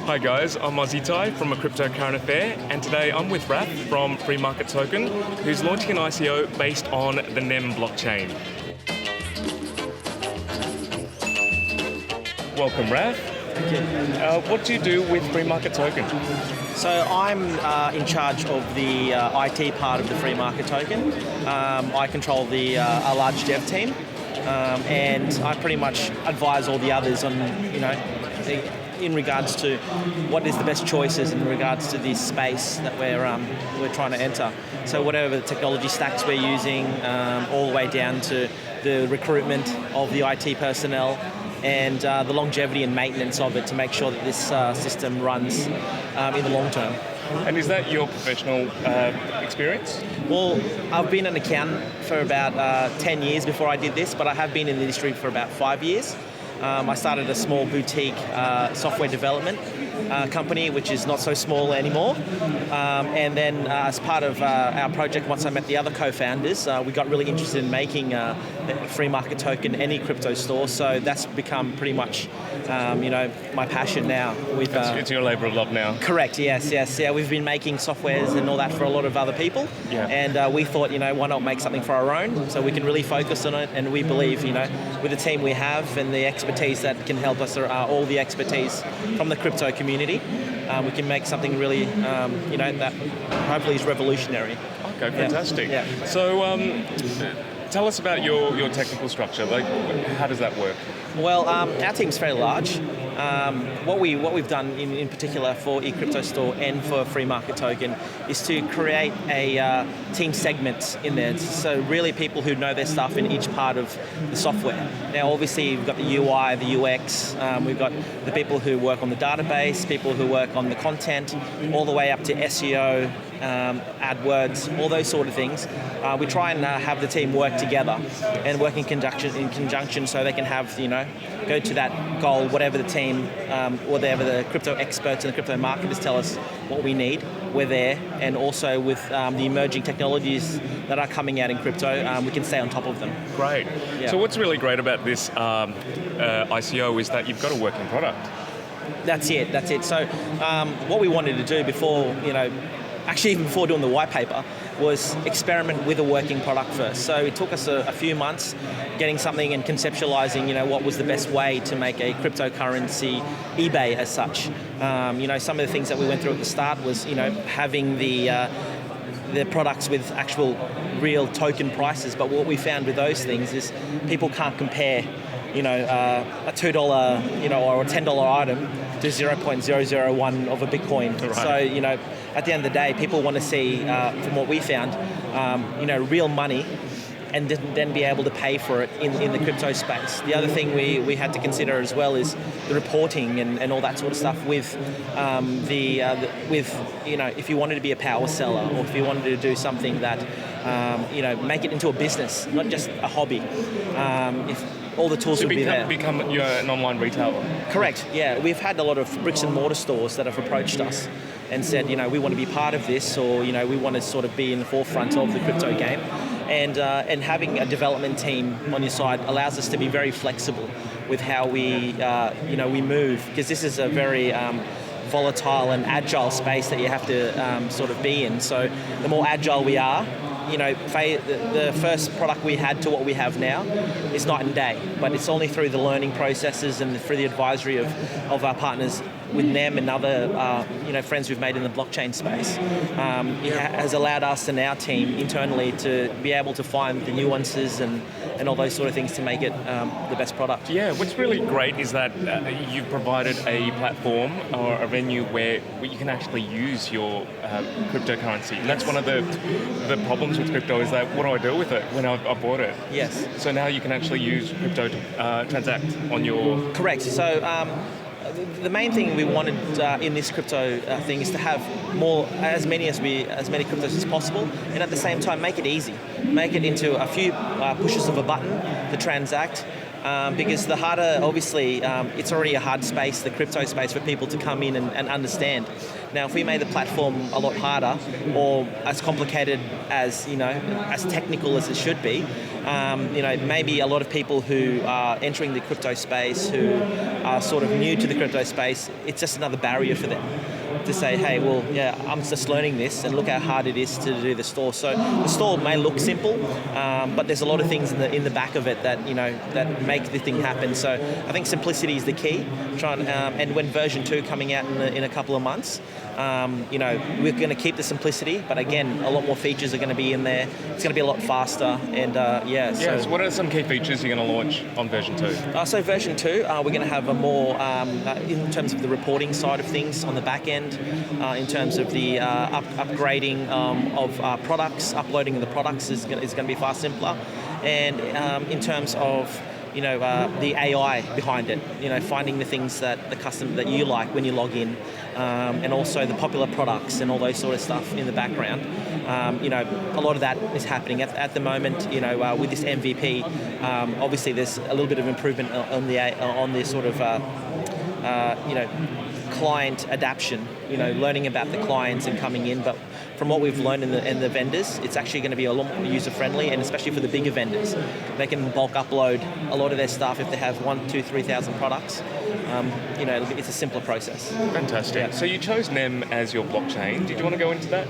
Hi guys, I'm AUSSIETA'S from A Crypto Current Affair, and today I'm with Raf from Free Market Token, who's launching an ICO based on the NEM blockchain. Welcome, Raf. Thank you. What do you do with Free Market Token? So I'm in charge of the IT part of the Free Market Token. I control a large dev team, and I pretty much advise all the others on, in regards to what is the best choices in regards to this space that we're trying to enter. So whatever the technology stacks we're using, all the way down to the recruitment of the IT personnel, and the longevity and maintenance of it to make sure that this system runs in the long term. And is that your professional experience? Well, I've been an accountant for about 10 years before I did this, but I have been in the industry for about 5 years. I started a small boutique software development company, which is not so small anymore. And then as part of our project, once I met the other co-founders, we got really interested in making a free market token, any crypto store. So that's become pretty much, my passion now. It's your labour of love now. Correct, yes. Yeah, we've been making softwares and all that for a lot of other people. Yeah. And we thought, why not make something for our own so we can really focus on it. And we believe, with the team we have and the expertise that can help us, all the expertise from the crypto community, we can make something really, that hopefully is revolutionary. Okay, fantastic. Yeah. So tell us about your technical structure. Like, how does that work? Well, our team's fairly large. What we've done in particular for ecryptostore and for Free Market Token is to create a team segments in there. So really people who know their stuff in each part of the software. Now obviously we've got the UI, the UX, we've got the people who work on the database, people who work on the content, all the way up to SEO, AdWords, all those sort of things. We try and have the team work together and work in conjunction so they can have, go to that goal, whatever the team, whatever the crypto experts and the crypto marketers tell us what we need, we're there. And also with the emerging technologies that are coming out in crypto, we can stay on top of them. Great. Yeah. So what's really great about this ICO is that you've got a working product. That's it. So what we wanted to do before, actually even before doing the white paper, was experiment with a working product first. So it took us a few months getting something and conceptualizing, what was the best way to make a cryptocurrency eBay as such. Some of the things that we went through at the start was, having the products with actual real token prices. But what we found with those things is people can't compare, a $2, or a $10 item to 0.001 of a Bitcoin. Right. So, at the end of the day, people want to see, from what we found, real money, and then be able to pay for it in the crypto space. The other thing we had to consider as well is the reporting and all that sort of stuff with if you wanted to be a power seller, or if you wanted to do something that, make it into a business, not just a hobby. If all the tools will be there. Become an online retailer. Correct, yeah. We've had a lot of bricks and mortar stores that have approached us and said, we want to be part of this, or, we want to sort of be in the forefront of the crypto game. And having a development team on your side allows us to be very flexible with how we move, because this is a very volatile and agile space that you have to sort of be in. So the more agile we are, the first product we had to what we have now is night and day, but it's only through the learning processes and through the advisory of our partners with NEM and other friends we've made in the blockchain space. It has allowed us and our team internally to be able to find the nuances and all those sort of things to make it the best product. Yeah, what's really great is that you've provided a platform or a venue where you can actually use your cryptocurrency. And that's one of the problems with crypto, is that what do I do with it when I bought it? Yes. So now you can actually use crypto to transact on your... Correct. So the main thing we wanted in this crypto thing is to have as many cryptos as possible, and at the same time make it easy, make it into a few pushes of a button to transact. because the harder, obviously, it's already a hard space, the crypto space, for people to come in and understand. Now, if we made the platform a lot harder or as complicated as, as technical as it should be, maybe a lot of people who are entering the crypto space, who are sort of new to the crypto space, it's just another barrier for them to say, hey, well, yeah, I'm just learning this, and look how hard it is to do the store. So the store may look simple, but there's a lot of things in the back of it that that make the thing happen. So I think simplicity is the key. And when version 2 coming out in a couple of months, we're going to keep the simplicity, but again, a lot more features are going to be in there. It's going to be a lot faster, and So what are some key features you're going to launch on version 2? So version 2, we're going to have a more, in terms of the reporting side of things on the back end, in terms of the upgrading of products, uploading of the products is going to be far simpler, and in terms of the AI behind it, finding the things that that you like when you log in, and also the popular products and all those sort of stuff in the background. A lot of that is happening at the moment. With this MVP, obviously there's a little bit of improvement on the sort of client adaption. Learning about the clients and coming in, but from what we've learned in the vendors, it's actually going to be a lot more user-friendly, and especially for the bigger vendors. They can bulk upload a lot of their stuff if they have 1,000, 2,000, 3,000 products. It's a simpler process. Fantastic. Yeah. So you chose NEM as your blockchain. Did you want to go into that?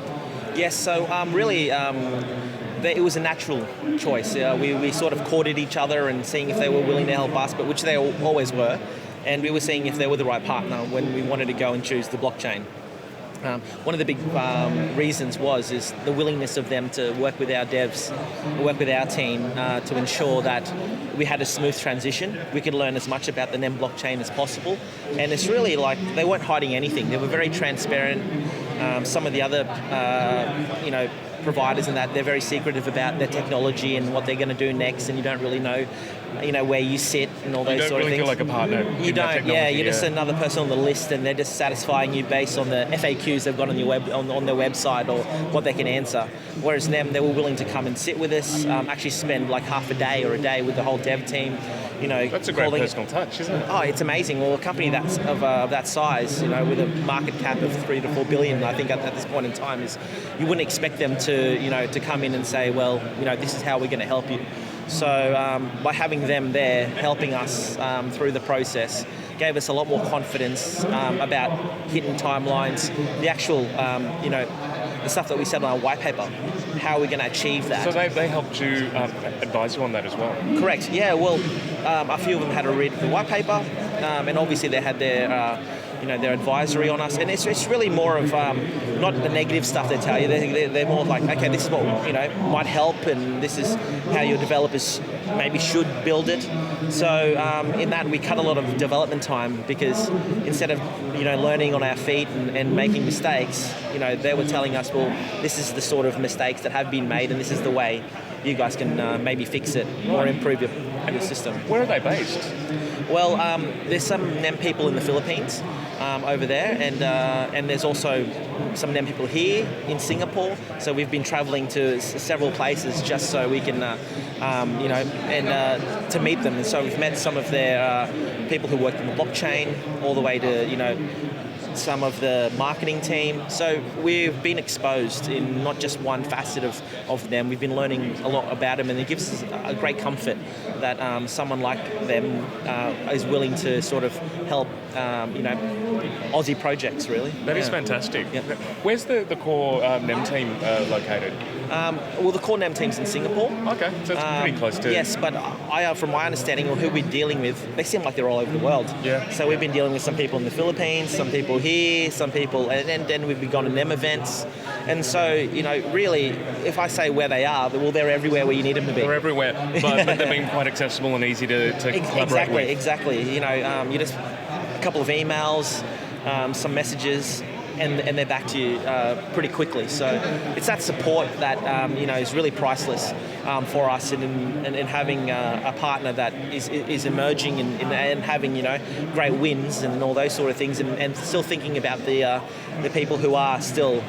Yes, so really, it was a natural choice. We sort of courted each other and seeing if they were willing to help us, but which they always were. And we were seeing if they were the right partner when we wanted to go and choose the blockchain. One of the big reasons is the willingness of them to work with our devs, work with our team to ensure that we had a smooth transition. We could learn as much about the NEM blockchain as possible. And it's really like they weren't hiding anything. They were very transparent. Some of the other, providers and that, they're very secretive about their technology and what they're going to do next, and you don't really know where you sit and all those sort of things. You don't really feel like a partner. You don't. Yeah, you're just another person on the list, and they're just satisfying you based on the FAQs they've got on on their website or what they can answer. Whereas NEM, they were willing to come and sit with us, actually spend like half a day or a day with the whole dev team. That's a great personal touch, isn't it? Oh, it's amazing. Well, a company that's of that size, with a market cap of 3 to 4 billion, I think at this point in time, you wouldn't expect them to come in and say, well, this is how we're going to help you. So by having them there helping us through the process gave us a lot more confidence about hitting timelines, the actual, the stuff that we said on our white paper, how are we going to achieve that. So they helped you advise you on that as well? Correct, yeah. Well, a few of them had a read of the white paper, and obviously they had their their advisory on us, and it's really more of not the negative stuff they tell you. They're more like, okay, this is what might help, and this is how your developers maybe should build it. So in that, we cut a lot of development time, because instead of learning on our feet and making mistakes, they were telling us, well, this is the sort of mistakes that have been made, and this is the way you guys can maybe fix it or improve your system. Where are they based? Well, there's some NEM people in the Philippines over there, and there's also some NEM people here in Singapore. So we've been traveling to several places just so we can, to meet them. And so we've met some of their people who work in the blockchain, all the way to some of the marketing team. So we've been exposed in not just one facet of them. We've been learning a lot about them, and it gives us a great comfort that someone like them is willing to sort of help Aussie projects, really. That is fantastic. Yeah. Where's the core NEM team located? Well, the core NEM team's in Singapore. Okay, so it's pretty close to... Yes, but from my understanding, or who we're dealing with, they seem like they're all over the world. Yeah. So we've been dealing with some people in the Philippines, some people here, some people... And then we've been going to NEM events. And so, really, if I say where they are, well, they're everywhere where you need them to be. They're everywhere, but they've been quite accessible and easy to collaborate with. Exactly. You just... a couple of emails, some messages, and they're back to you pretty quickly. So it's that support that is really priceless for us, and having a partner that is emerging and having great wins and all those sort of things, and still thinking about the people who are still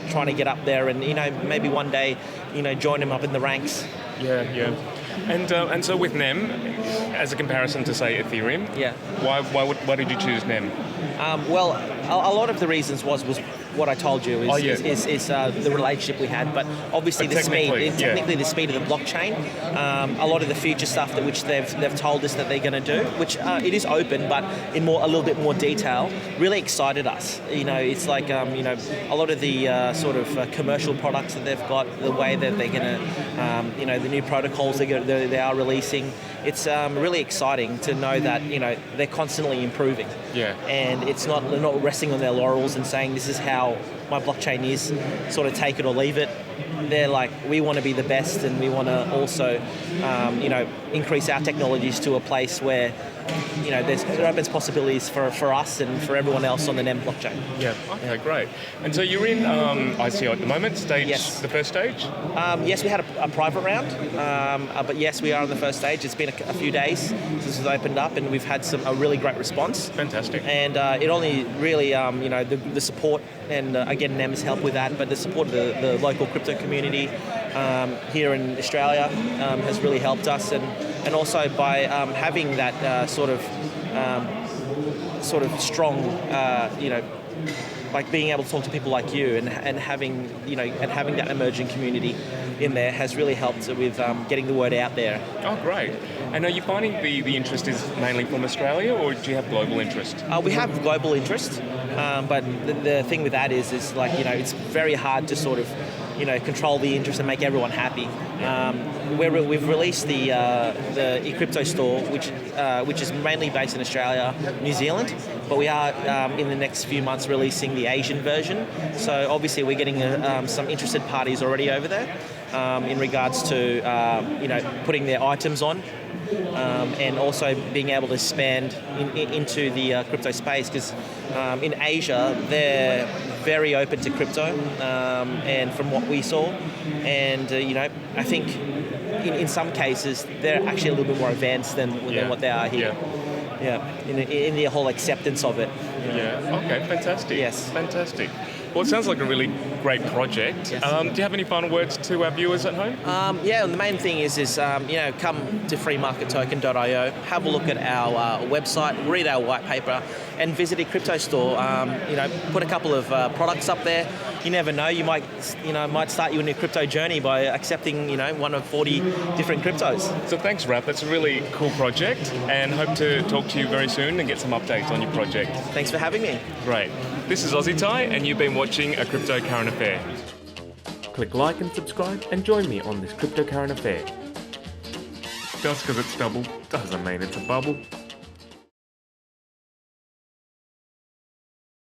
trying to get up there, and maybe one day join them up in the ranks. Yeah. And so with NEM, as a comparison to say Ethereum, Yeah. why did you choose NEM? Well, a lot of the reasons was what I told you is the relationship we had, but obviously But the speed, technically, the speed of the blockchain, a lot of the future stuff which they've told us that they're going to do, which it is open, but in a little bit more detail, really excited us. It's like a lot of the sort of commercial products that they've got, the way that they're going to, the new protocols they are releasing. It's really exciting to know that they're constantly improving. Yeah. And they're not resting on their laurels and saying this is how my blockchain is, sort of take it or leave it. They're like, we want to be the best, and we want to also increase our technologies to a place where it opens possibilities for us and for everyone else on the NEM blockchain. Yeah. Okay, great. And so you're in ICO at the moment, Yes. the first stage? Yes, we had a private round, but yes, we are on the first stage. It's been a few days since it's opened up, and we've had a really great response. Fantastic. And it only really, the support, and again, NEM's help with that, but the support of the local crypto community here in Australia has really helped us, and also by having that sort of strong, like being able to talk to people like you and having that emerging community in there has really helped with getting the word out there. Oh, great. And are you finding the interest is mainly from Australia, or do you have global interest? We have global interest, but the thing with that is like, it's very hard to sort of, control the interest and make everyone happy. We've released the ecryptostore, which is mainly based in Australia, New Zealand, but we are in the next few months releasing the Asian version. So obviously we're getting some interested parties already over there in regards to putting their items on. And also being able to expand into the crypto space, because in Asia they're very open to crypto, and from what we saw, and I think in some cases they're actually a little bit more advanced than what they are here. Yeah, in the whole acceptance of it. Yeah. Okay. Fantastic. Yes. Fantastic. Well, it sounds like a really great project. Yes. Do you have any final words to our viewers at home? And the main thing is come to freemarkettoken.io, have a look at our website, read our white paper, and visit ecryptostore. Put a couple of products up there. You never know, you might start you in a crypto journey by accepting one of 40 different cryptos. So thanks, Raph. That's a really cool project, and hope to talk to you very soon and get some updates on your project. Thanks for having me. Great. This is Aussie Tai, and you've been watching A Crypto Current Affair. Click like and subscribe and join me on this crypto current affair. Just because it's double doesn't mean it's a bubble.